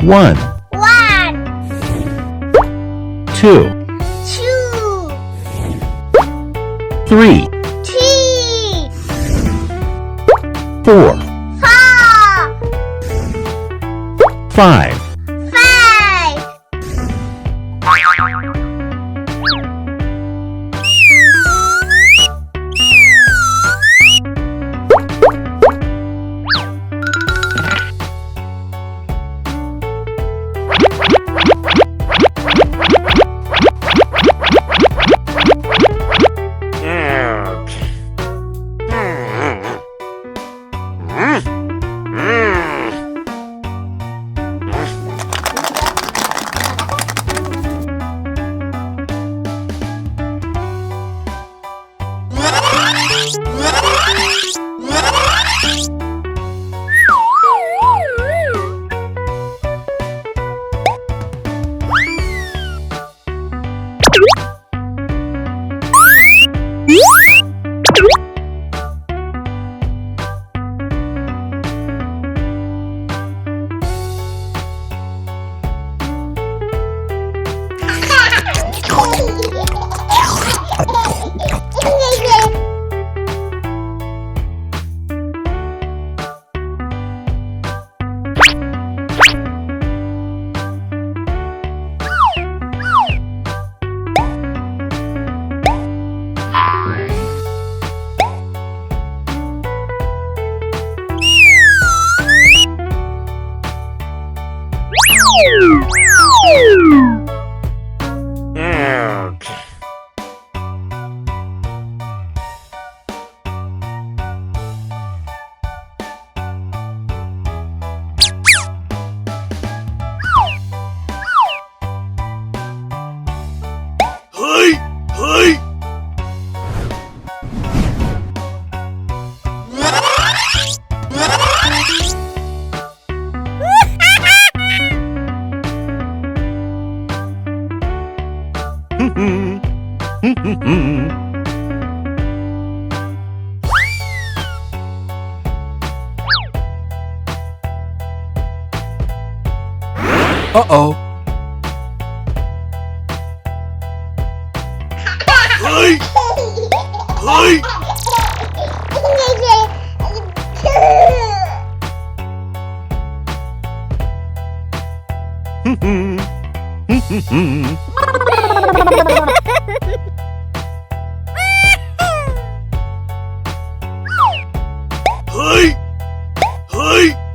1 2 3 4 5 Uh-oh. Hey! Hey! Hey! Hey!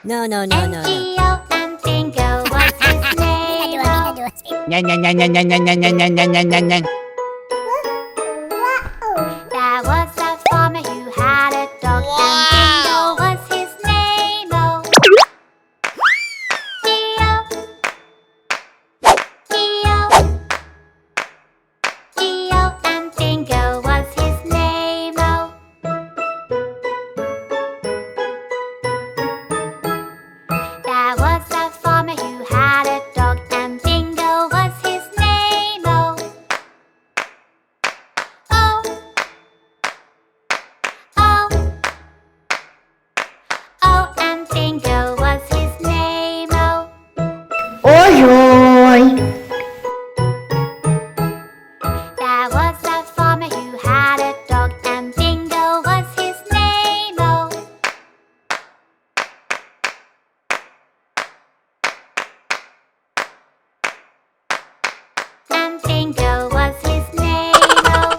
No, no, no, no, no. And Bingo was his name. There was a farmer who had a dog, and Bingo was his name. Oh, Geo, and Bingo was his name. Oh, there was a farmer who had a dog, and Bingo was his name. Oh, oh, oh, oh, and Bingo was his name. Oh, there was a farmer who had a dog, and Bingo was his name. Oh, and Bingo was his name. Oh,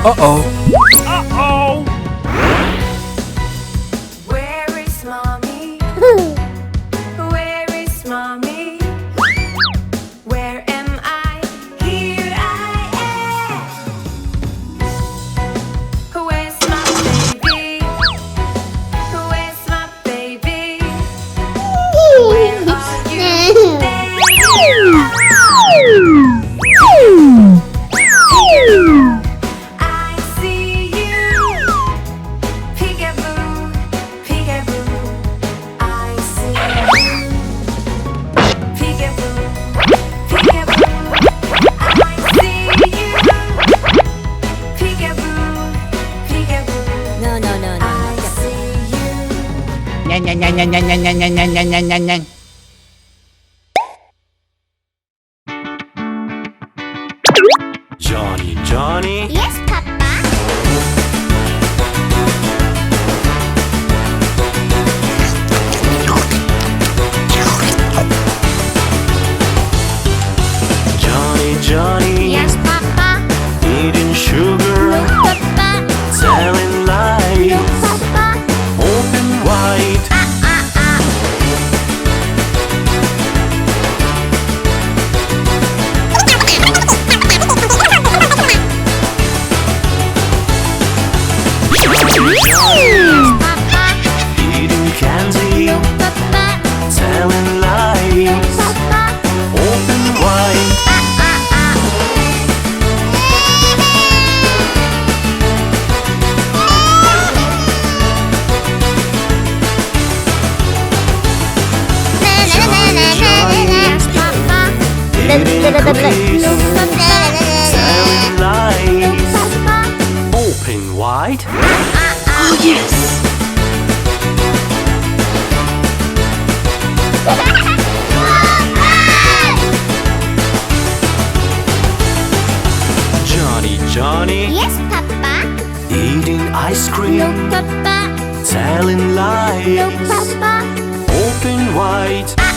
Uh-oh. Where is mommy? Where is mommy? Where am I? Here I am. Where's my baby? Where's my baby? Where are you? There you are. I see you. Peekaboo, peekaboo. I see you. Peekaboo, peekaboo. I see you. Peekaboo, peekaboo. No, no, no, no. I see you. Nyan, nyan, nyan, nyan, nyan, nyan, nyan, nyan, nyan, nyan, nyan, nyan. Johnny, Johnny. Yes, Papa. Johnny, Johnny. Yes, Papa. Eating sugar, Papa. telling lies, Papa. open wide. cookies, telling lies. Papa. Open wide. Oh, yes. Johnny, Yes, Papa. eating ice cream, No, Papa. telling lies. No, Papa. Open wide.